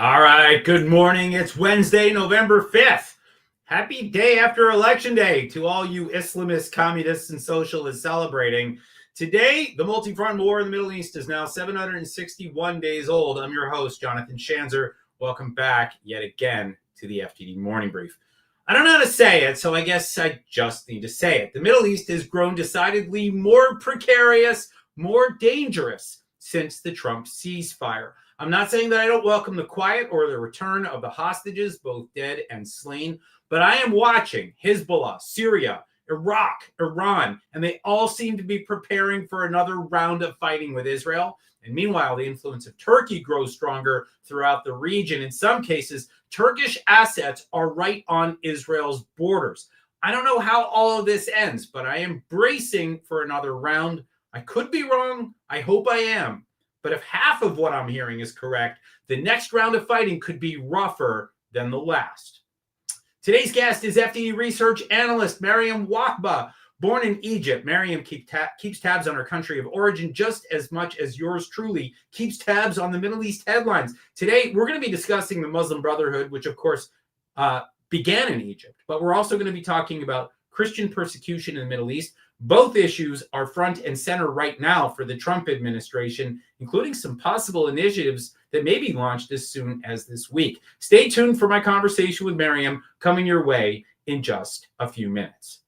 All right, good morning. It's Wednesday, November 5th. Happy day after Election Day to all you Islamists, communists, and socialists celebrating. Today, the multi-front war in the Middle East is now 761 days old. I'm your host, Jonathan Schanzer. Welcome back yet again to the FDD Morning Brief. I don't know how to say it, so I guess I just need to say it. The Middle East has grown decidedly more precarious, more dangerous since the Trump ceasefire. I'm not saying that I don't welcome the quiet or the return of the hostages, both dead and slain, but I am watching Hezbollah, Syria, Iraq, Iran, and they all seem to be preparing for another round of fighting with Israel. And meanwhile, the influence of Turkey grows stronger throughout the region. In some cases, Turkish assets are right on Israel's borders. I don't know how all of this ends, but I am bracing for another round. I could be wrong. I hope I am. But if half of what I'm hearing is correct, the next round of fighting could be rougher than the last. Today's guest is FDD research analyst Mariam Wahba. Born in Egypt, Mariam keeps tabs on her country of origin just as much as yours truly keeps tabs on the Middle East headlines. Today, we're going to be discussing the Muslim Brotherhood, which, of course, began in Egypt. But we're also going to be talking about Christian persecution in the Middle East. Both issues are front and center right now for the Trump administration, including some possible initiatives that may be launched as soon as this week. Stay tuned for my conversation with Mariam coming your way in just a few minutes.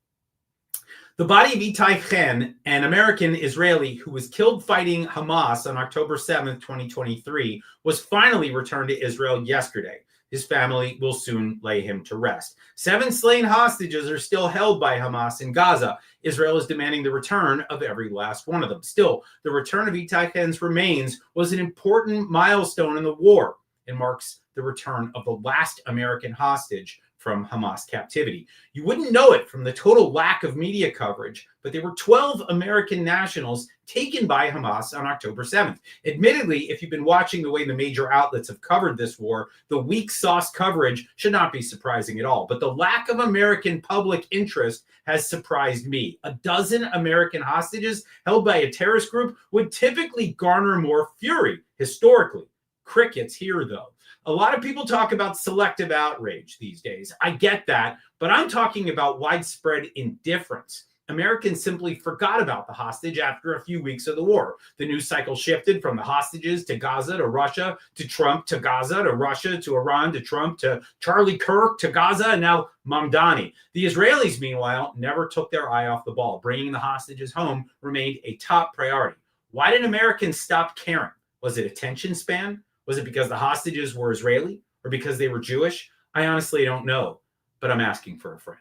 The body of Itai Chen, an American Israeli who was killed fighting Hamas on October 7th, 2023, was finally returned to Israel yesterday. His family will soon lay him to rest. 7 slain hostages are still held by Hamas in Gaza. Israel is demanding the return of every last one of them. Still, the return of Itai Chen's remains was an important milestone in the war and marks the return of the last American hostage from Hamas captivity. You wouldn't know it from the total lack of media coverage, but there were 12 American nationals taken by Hamas on October 7th. Admittedly, if you've been watching the way the major outlets have covered this war, the weak sauce coverage should not be surprising at all. But the lack of American public interest has surprised me. 12 American hostages held by a terrorist group would typically garner more fury historically. Crickets here, though. A lot of people talk about selective outrage these days. I get that, but I'm talking about widespread indifference. Americans simply forgot about the hostage after a few weeks of the war. The news cycle shifted from the hostages to Gaza to Russia to Trump to Gaza to Russia to Iran to Trump to Charlie Kirk to Gaza and now Mamdani. The Israelis, meanwhile, never took their eye off the ball. Bringing the hostages home remained a top priority. Why did Americans stop caring? Was it attention span? Was it because the hostages were Israeli or because they were Jewish? I honestly don't know, but I'm asking for a friend.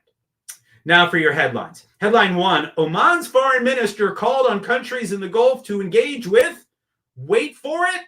Now for your headlines. Headline 1, Oman's foreign minister called on countries in the Gulf to engage with, wait for it,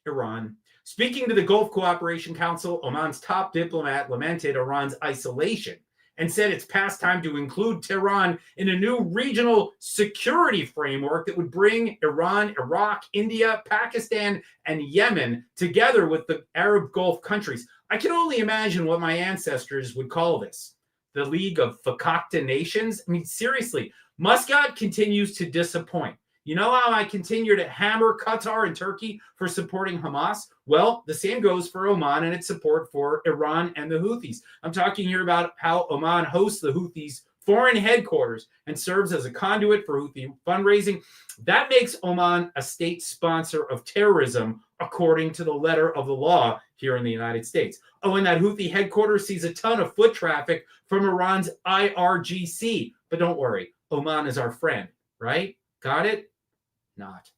Iran. Speaking to the Gulf Cooperation Council, Oman's top diplomat lamented Iran's isolation and said it's past time to include Tehran in a new regional security framework that would bring Iran, Iraq, India, Pakistan, and Yemen together with the Arab Gulf countries. I can only imagine what my ancestors would call this. The League of Fakakta Nations? I mean, seriously, Muscat continues to disappoint. You know how I continue to hammer Qatar and Turkey for supporting Hamas? Well, the same goes for Oman and its support for Iran and the Houthis. I'm talking here about how Oman hosts the Houthis' foreign headquarters and serves as a conduit for Houthi fundraising. That makes Oman a state sponsor of terrorism, according to the letter of the law here in the United States. Oh, and that Houthi headquarters sees a ton of foot traffic from Iran's IRGC. But don't worry, Oman is our friend, right? Got it? Not.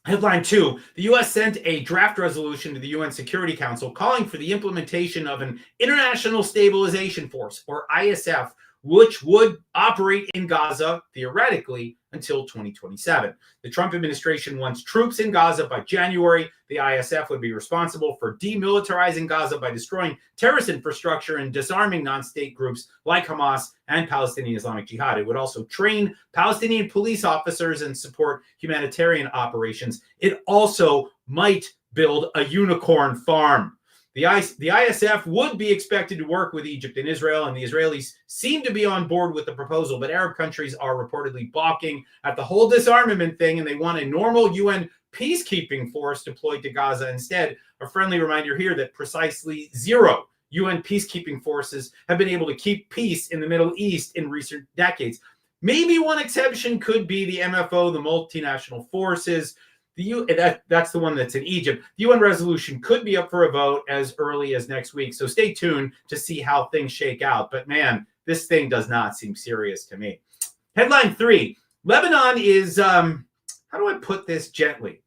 Headline 2, the U.S. sent a draft resolution to the UN Security Council calling for the implementation of an International Stabilization Force, or ISF, which would operate in Gaza, theoretically, until 2027. The Trump administration wants troops in Gaza by January. The ISF would be responsible for demilitarizing Gaza by destroying terrorist infrastructure and disarming non-state groups like Hamas and Palestinian Islamic Jihad. It would also train Palestinian police officers and support humanitarian operations. It also might build a unicorn farm. The ISF would be expected to work with Egypt and Israel, and the Israelis seem to be on board with the proposal, but Arab countries are reportedly balking at the whole disarmament thing, and they want a normal UN peacekeeping force deployed to Gaza instead. A friendly reminder here that precisely 0 UN peacekeeping forces have been able to keep peace in the Middle East in recent decades. Maybe one exception could be the MFO, the multinational forces. That's the one that's in Egypt. The UN resolution could be up for a vote as early as next week. So stay tuned to see how things shake out. But man, this thing does not seem serious to me. Headline 3, Lebanon is, how do I put this gently?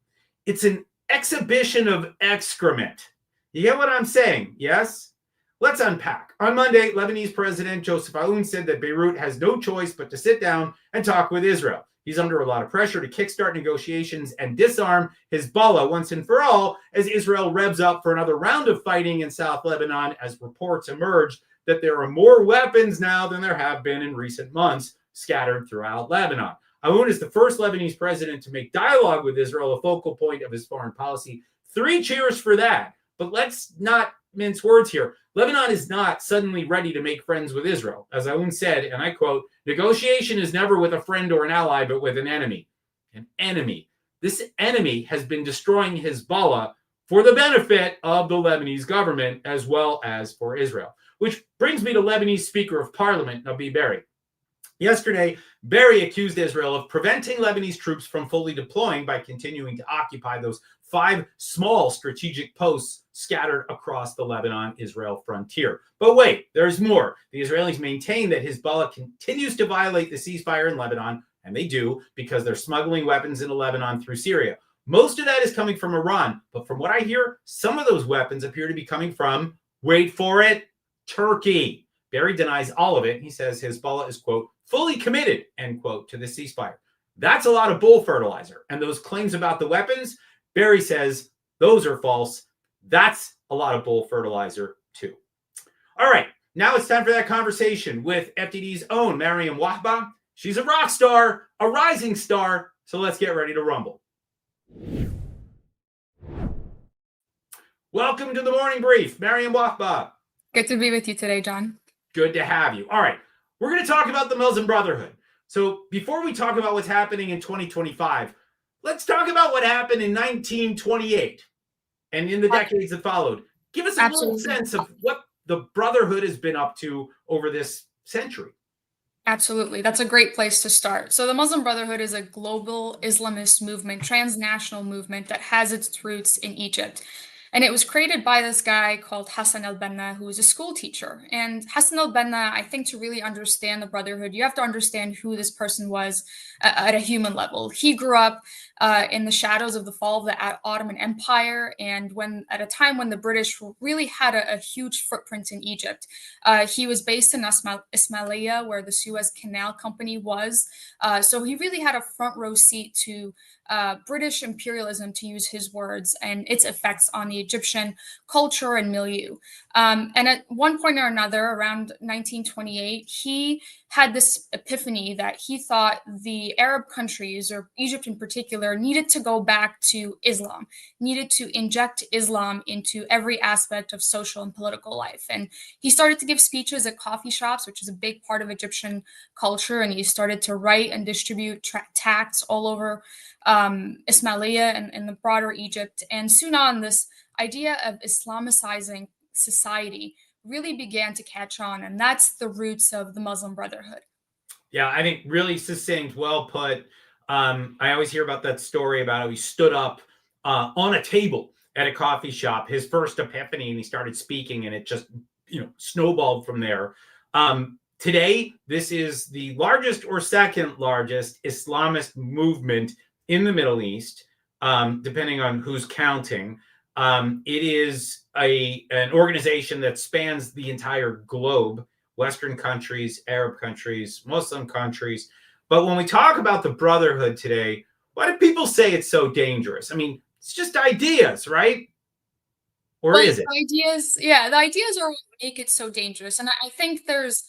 It's an exhibition of excrement. You get what I'm saying? Yes? Let's unpack. On Monday, Lebanese President Joseph Aoun said that Beirut has no choice but to sit down and talk with Israel. He's under a lot of pressure to kickstart negotiations and disarm Hezbollah once and for all as Israel revs up for another round of fighting in South Lebanon as reports emerge that there are more weapons now than there have been in recent months scattered throughout Lebanon. Aoun is the first Lebanese president to make dialogue with Israel a focal point of his foreign policy. 3 cheers for that. But let's not mince words here. Lebanon is not suddenly ready to make friends with Israel. As Aoun said, and I quote, negotiation is never with a friend or an ally, but with an enemy. An enemy. This enemy has been destroying Hezbollah for the benefit of the Lebanese government as well as for Israel. Which brings me to Lebanese Speaker of Parliament, Nabi Berri. Yesterday, Berri accused Israel of preventing Lebanese troops from fully deploying by continuing to occupy those 5 small strategic posts scattered across the Lebanon-Israel frontier. But wait, there's more. The Israelis maintain that Hezbollah continues to violate the ceasefire in Lebanon, and they do because they're smuggling weapons into Lebanon through Syria. Most of that is coming from Iran, but from what I hear, some of those weapons appear to be coming from, wait for it, Turkey. Berri denies all of it. He says Hezbollah is, quote, fully committed, end quote, to the ceasefire. That's a lot of bull fertilizer. And those claims about the weapons, Berri says those are false. That's a lot of bull fertilizer too. All right, now it's time for that conversation with FDD's own Mariam Wahba. She's a rock star, a rising star. So let's get ready to rumble. Welcome to the Morning Brief, Mariam Wahba. Good to be with you today, John. Good to have you. All right, we're going to talk about the Muslim Brotherhood. So before we talk about what's happening in 2025, let's talk about what happened in 1928 and in the decades that followed. Give us a little sense of what the Brotherhood has been up to over this century. Absolutely. That's a great place to start. So the Muslim Brotherhood is a global Islamist movement, transnational movement that has its roots in Egypt. And it was created by this guy called Hassan al-Banna, who was a school teacher. And Hassan al-Banna, I think to really understand the Brotherhood, you have to understand who this person was at a human level. He grew up in the shadows of the fall of the Ottoman Empire, and at a time when the British really had a huge footprint in Egypt. He was based in Ismailia, where the Suez Canal Company was. So he really had a front row seat to British imperialism, to use his words, and its effects on the Egyptian culture and milieu. And at one point or another, around 1928, he had this epiphany that he thought the Arab countries, or Egypt in particular, needed to go back to Islam, needed to inject Islam into every aspect of social and political life. And he started to give speeches at coffee shops, which is a big part of Egyptian culture, and he started to write and distribute tracts all over Ismailia and the broader Egypt. And soon on, this idea of Islamicizing society really began to catch on, and that's the roots of the Muslim Brotherhood. Yeah, I think really succinct, well put. I always hear about that story about how he stood up on a table at a coffee shop, his first epiphany, and he started speaking, and it just snowballed from there. Today, this is the largest or second largest Islamist movement in the Middle East, depending on who's counting. It is an organization that spans the entire globe, Western countries, Arab countries, Muslim countries. But when we talk about the Brotherhood today, why do people say it's so dangerous? I mean, it's just ideas, right? Or is it? The ideas are what make it so dangerous. And I think there's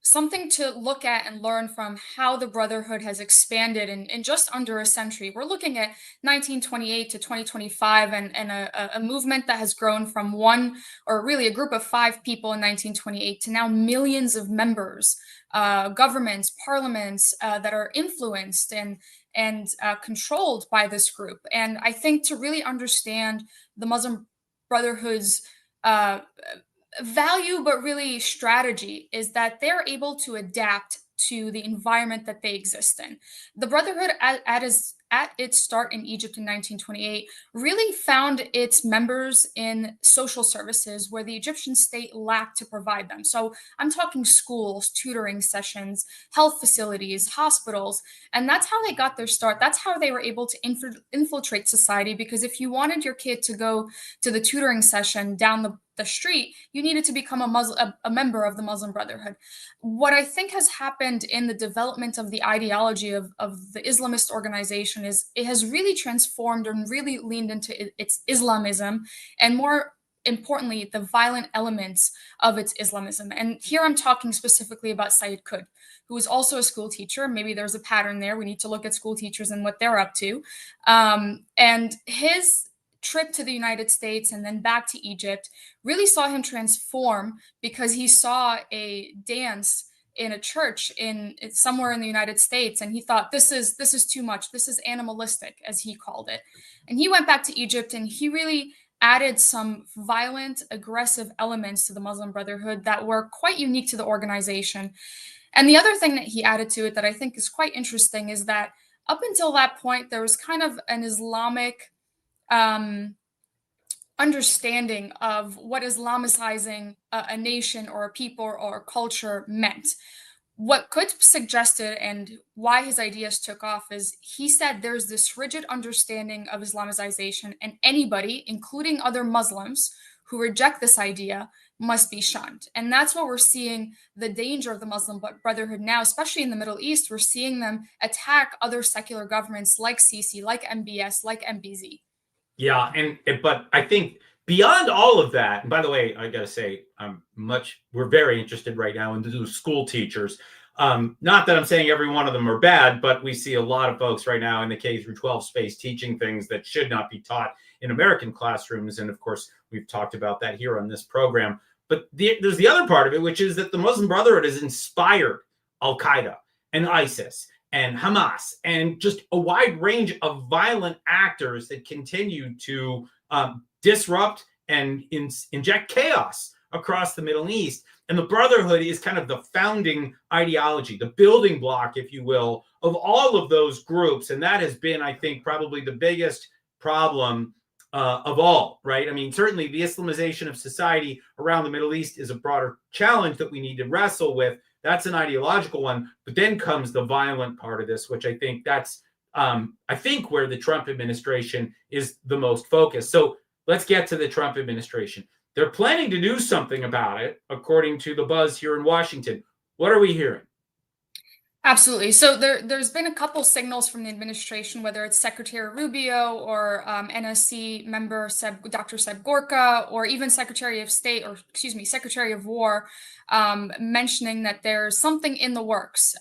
something to look at and learn from how the Brotherhood has expanded in just under a century. We're looking at 1928 to 2025 and a movement that has grown from one, or really a group of 5 people in 1928 to now millions of members, governments, parliaments that are influenced and controlled by this group. And I think to really understand the Muslim Brotherhood's uh, value, but really strategy, is that they're able to adapt to the environment that they exist in. The Brotherhood, at its start in Egypt in 1928, really found its members in social services where the Egyptian state lacked to provide them. So I'm talking schools, tutoring sessions, health facilities, hospitals, and that's how they got their start. That's how they were able to infiltrate society, because if you wanted your kid to go to the tutoring session down the street, you needed to become a member of the Muslim Brotherhood. What I think has happened in the development of the ideology of the Islamist organization is it has really transformed and really leaned into its Islamism, and more importantly, the violent elements of its Islamism. And here I'm talking specifically about Sayyid Qutb, who is also a school teacher. Maybe there's a pattern there. We need to look at school teachers and what they're up to. And his trip to the United States and then back to Egypt really saw him transform, because he saw a dance in a church in somewhere in the United States, and he thought, this is too much. This is animalistic, as he called it. And he went back to Egypt and he really added some violent, aggressive elements to the Muslim Brotherhood that were quite unique to the organization. And the other thing that he added to it that I think is quite interesting is that up until that point, there was kind of an Islamic understanding of what Islamicizing a nation or a people or a culture meant. What Qutb suggested and why his ideas took off is he said there's this rigid understanding of Islamicization, and anybody, including other Muslims, who reject this idea must be shunned. And that's what we're seeing the danger of the Muslim Brotherhood now, especially in the Middle East. We're seeing them attack other secular governments like Sisi, like MBS, like MBZ. Yeah, but I think beyond all of that, and by the way, I got to say, we're very interested right now in the school teachers. Not that I'm saying every one of them are bad, but we see a lot of folks right now in the K through 12 space teaching things that should not be taught in American classrooms. And of course, we've talked about that here on this program. But there's the other part of it, which is that the Muslim Brotherhood has inspired Al Qaeda and ISIS and Hamas, and just a wide range of violent actors that continue to disrupt and inject chaos across the Middle East. And the Brotherhood is kind of the founding ideology, the building block, if you will, of all of those groups. And that has been, I think, probably the biggest problem of all, right? I mean, certainly the Islamization of society around the Middle East is a broader challenge that we need to wrestle with. That's an ideological one. But then comes the violent part of this, which I think that's, where the Trump administration is the most focused. So let's get to the Trump administration. They're planning to do something about it, according to the buzz here in Washington. What are we hearing? Absolutely. So there's been a couple signals from the administration, whether it's Secretary Rubio or NSC member Dr. Seb Gorka, or even Secretary of State, or excuse me, Secretary of War, mentioning that there's something in the works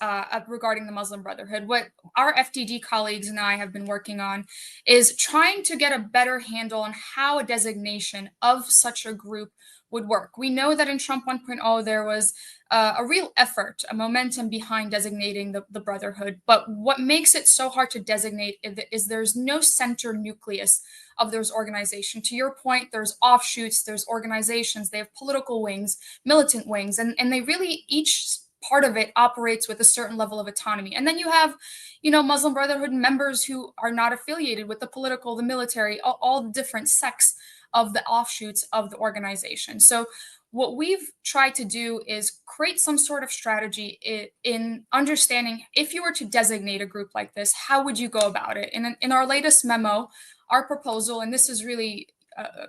regarding the Muslim Brotherhood. What our FDD colleagues and I have been working on is trying to get a better handle on how a designation of such a group would work. We know that in Trump 1.0, there was a real effort, a momentum behind designating the Brotherhood. But what makes it so hard to designate is there's no center nucleus of those organizations. To your point, there's offshoots, there's organizations, they have political wings, militant wings, and they really, each part of it operates with a certain level of autonomy. And then you have, Muslim Brotherhood members who are not affiliated with the political, the military, all the different sects of the offshoots of the organization. So what we've tried to do is create some sort of strategy in understanding, if you were to designate a group like this, how would you go about it? In our latest memo, our proposal, and this is really, a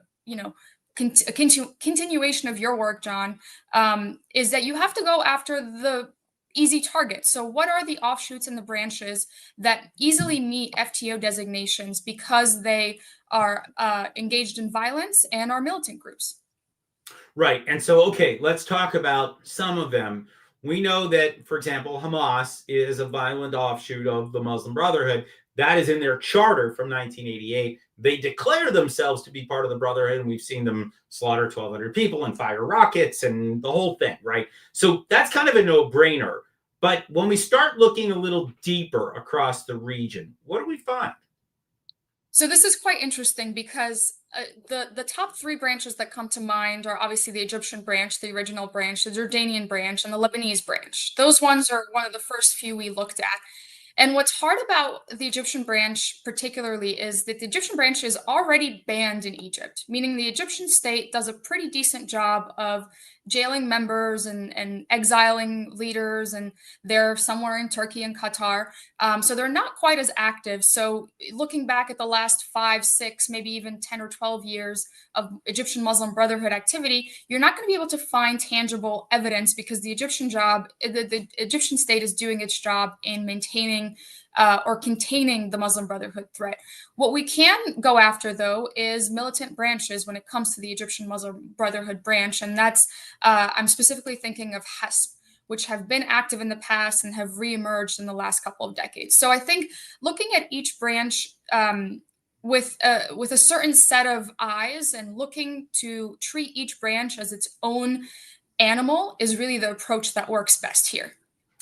continuation of your work, John, is that you have to go after the easy targets. So what are the offshoots and the branches that easily meet FTO designations because they are engaged in violence and are militant groups? Right. And so, okay, let's talk about some of them. We know that, for example, Hamas is a violent offshoot of the Muslim Brotherhood. That is in their charter from 1988. They declare themselves to be part of the Brotherhood, and we've seen them slaughter 1,200 people and fire rockets and the whole thing, right? So that's kind of a no-brainer. But when we start looking a little deeper across the region, what do we find? So this is quite interesting because the top three branches that come to mind are obviously the Egyptian branch, the original branch, the Jordanian branch, and the Lebanese branch. Those ones are one of the first few we looked at. And what's hard about the Egyptian branch, particularly, is that the Egyptian branch is already banned in Egypt, meaning the Egyptian state does a pretty decent job of jailing members and exiling leaders, and they're somewhere in Turkey and Qatar. So they're not quite as active. So looking back at the last 5, 6, maybe even 10 or 12 years of Egyptian Muslim Brotherhood activity, you're not going to be able to find tangible evidence because the Egyptian state is doing its job in maintaining or containing the Muslim Brotherhood threat. What we can go after, though, is militant branches when it comes to the Egyptian Muslim Brotherhood branch. And that's, I'm specifically thinking of HESP, which have been active in the past and have reemerged in the last couple of decades. So I think looking at each branch with a certain set of eyes and looking to treat each branch as its own animal is really the approach that works best here.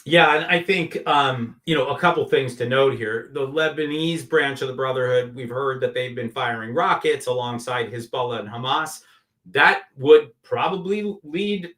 Yeah, and I think a couple things to note here. The Lebanese branch of the Brotherhood, we've heard that they've been firing rockets alongside Hezbollah and Hamas. That would probably lead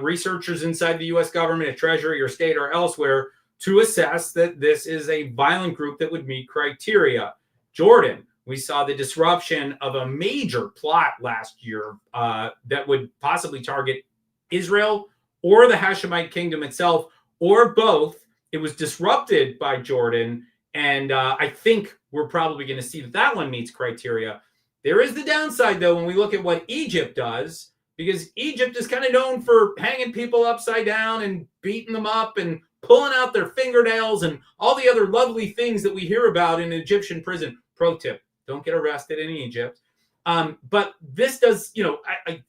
researchers inside the U.S. government, at Treasury or state or elsewhere, to assess that this is a violent group that would meet criteria. Jordan, we saw the disruption of a major plot last year that would possibly target Israel or the Hashemite kingdom itself, or both. It was disrupted by Jordan, and I think we're probably going to see that one meets criteria. There is the downside, though, when we look at what Egypt does, because Egypt is kind of known for hanging people upside down and beating them up and pulling out their fingernails and all the other lovely things that we hear about in an Egyptian prison. Pro tip, don't get arrested in Egypt. But this does,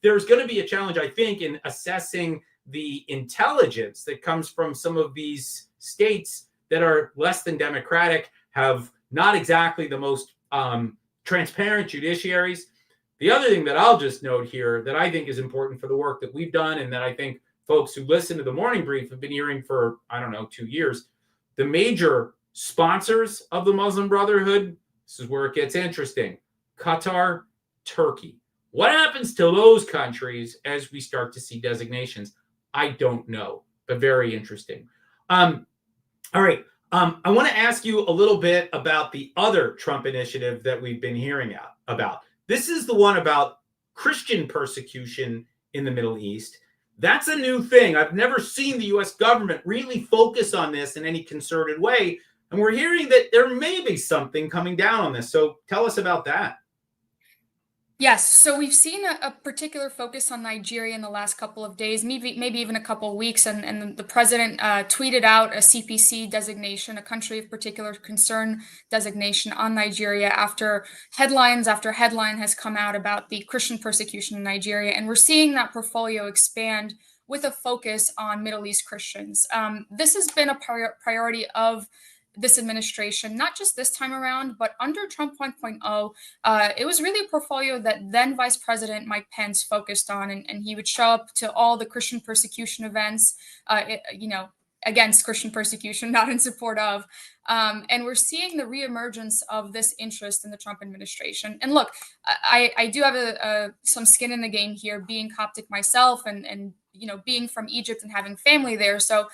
there's going to be a challenge, I think, in assessing the intelligence that comes from some of these states that are less than democratic, have not exactly the most transparent judiciaries. The other thing that I'll just note here that I think is important for the work that we've done, and that I think folks who listen to the morning brief have been hearing for, 2 years, the major sponsors of the Muslim Brotherhood, this is where it gets interesting: Qatar, Turkey. What happens to those countries as we start to see designations? I don't know, but very interesting. All right. I want to ask you a little bit about the other Trump initiative that we've been hearing about. This is the one about Christian persecution in the Middle East. That's a new thing. I've never seen the U.S. government really focus on this in any concerted way. And we're hearing that there may be something coming down on this. So tell us about that. Yes, so we've seen a particular focus on Nigeria in the last couple of days, maybe even a couple of weeks, and the president tweeted out a CPC designation, a country of particular concern designation on Nigeria after headline has come out about the Christian persecution in Nigeria, and we're seeing that portfolio expand with a focus on Middle East Christians. This has been a priority of this administration, not just this time around, but under Trump 1.0, it was really a portfolio that then Vice President Mike Pence focused on, and he would show up to all the Christian persecution events, against Christian persecution, not in support of. And we're seeing the reemergence of this interest in the Trump administration. And look, I do have some skin in the game here, being Coptic myself, and being from Egypt and having family there. So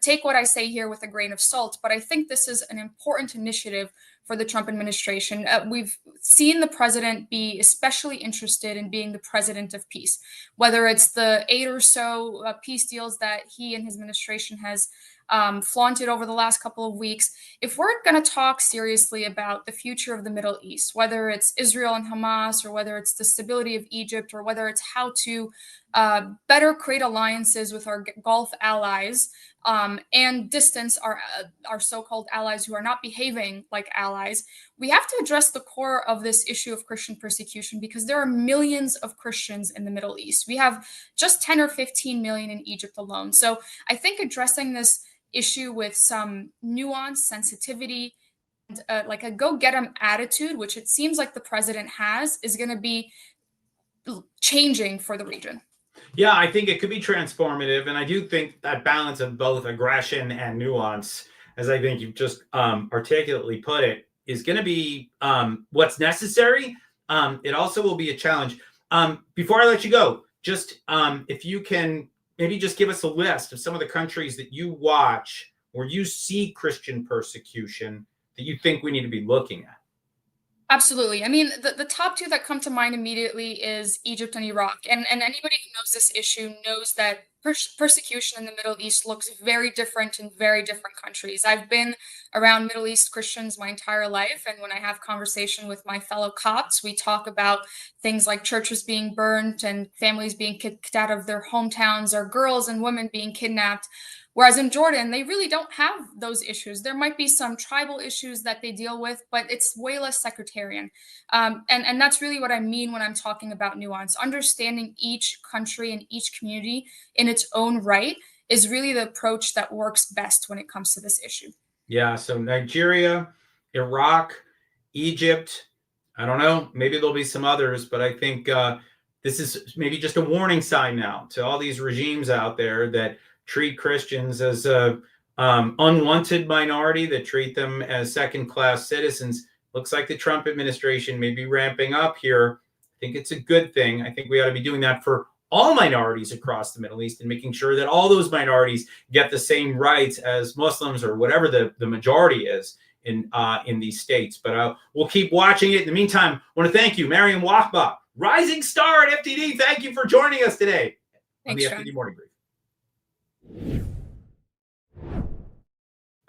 take what I say here with a grain of salt. But I think this is an important initiative for the Trump administration. We've seen the president be especially interested in being the president of peace, whether it's the 8 or so peace deals that he and his administration has flaunted over the last couple of weeks. If we're going to talk seriously about the future of the Middle East, whether it's Israel and Hamas, or whether it's the stability of Egypt, or whether it's how to better create alliances with our Gulf allies, and distance our so-called allies who are not behaving like allies. We have to address the core of this issue of Christian persecution because there are millions of Christians in the Middle East. We have just 10 or 15 million in Egypt alone. So I think addressing this issue with some nuance, sensitivity, and like a go-get-'em attitude, which it seems like the president has, is going to be changing for the region. Yeah, I think it could be transformative. And I do think that balance of both aggression and nuance, as I think you've just articulately put it, is going to be what's necessary. It also will be a challenge. Before I let you go, just if you can maybe just give us a list of some of the countries that you watch where you see Christian persecution that you think we need to be looking at. Absolutely. I mean, the top two that come to mind immediately is Egypt and Iraq. And anybody who knows this issue knows that persecution in the Middle East looks very different in very different countries. I've been around Middle East Christians my entire life. And when I have conversation with my fellow Copts, we talk about things like churches being burnt and families being kicked out of their hometowns, or girls and women being kidnapped. Whereas in Jordan, they really don't have those issues. There might be some tribal issues that they deal with, but it's way less sectarian. And that's really what I mean when I'm talking about nuance. Understanding each country and each community in its own right is really the approach that works best when it comes to this issue. Yeah, so Nigeria, Iraq, Egypt, I don't know, maybe there'll be some others, but I think this is maybe just a warning sign now to all these regimes out there that treat Christians as a unwanted minority, that treat them as second-class citizens. Looks like the Trump administration may be ramping up here. I think it's a good thing. I think we ought to be doing that for all minorities across the Middle East and making sure that all those minorities get the same rights as Muslims or whatever the majority is in these states. But we'll keep watching it. In the meantime, I want to thank you, Mariam Wahba, rising star at FDD. Thank you for joining us today on the FDD Morning Brief.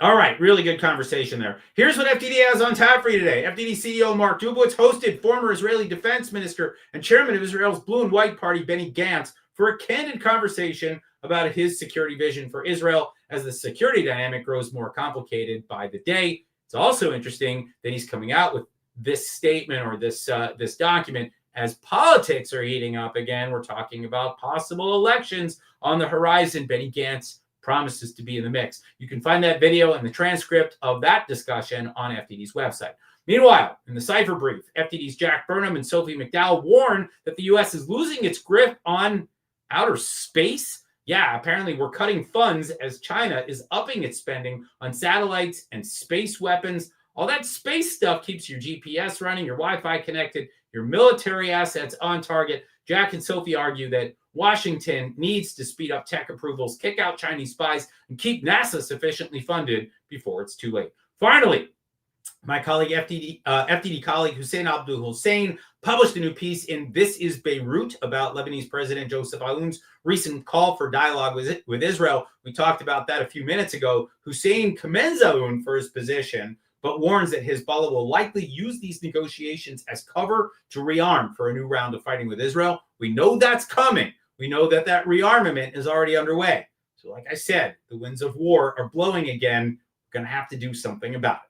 All right, really good conversation there. Here's what FDD has on tap for you today. FDD CEO Mark Dubowitz hosted former Israeli defense minister and chairman of Israel's Blue and White Party, Benny Gantz, for a candid conversation about his security vision for Israel as the security dynamic grows more complicated by the day. It's also interesting that he's coming out with this statement or this document as politics are heating up again. We're talking about possible elections on the horizon. Benny Gantz promises to be in the mix. You can find that video and the transcript of that discussion on FDD's website. Meanwhile, in the Cypher Brief, FDD's Jack Burnham and Sophie McDowell warn that the U.S. is losing its grip on outer space. Yeah, apparently we're cutting funds as China is upping its spending on satellites and space weapons. All that space stuff keeps your GPS running, your Wi-Fi connected, your military assets on target. Jack and Sophie argue that Washington needs to speed up tech approvals, kick out Chinese spies, and keep NASA sufficiently funded before it's too late. Finally, my colleague, FDD colleague Hussein Abdul Hussein, published a new piece in This is Beirut about Lebanese President Joseph Aoun's recent call for dialogue with Israel. We talked about that a few minutes ago. Hussein commends Aoun for his position, but warns that Hezbollah will likely use these negotiations as cover to rearm for a new round of fighting with Israel. We know that's coming. We know that rearmament is already underway. So like I said, the winds of war are blowing again. We're going to have to do something about it.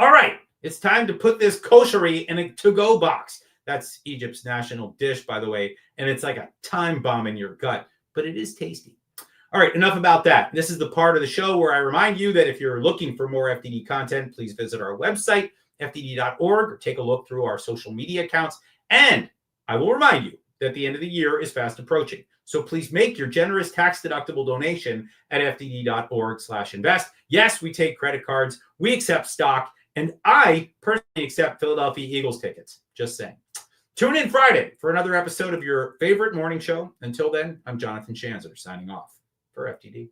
All right, it's time to put this koshery in a to-go box. That's Egypt's national dish, by the way, and it's like a time bomb in your gut, but it is tasty. All right, enough about that. This is the part of the show where I remind you that if you're looking for more FDD content, please visit our website, fdd.org, or take a look through our social media accounts. And I will remind you that the end of the year is fast approaching. So please make your generous tax-deductible donation at fdd.org/invest. Yes, we take credit cards, we accept stock, and I personally accept Philadelphia Eagles tickets. Just saying. Tune in Friday for another episode of your favorite morning show. Until then, I'm Jonathan Schanzer signing off for FDD.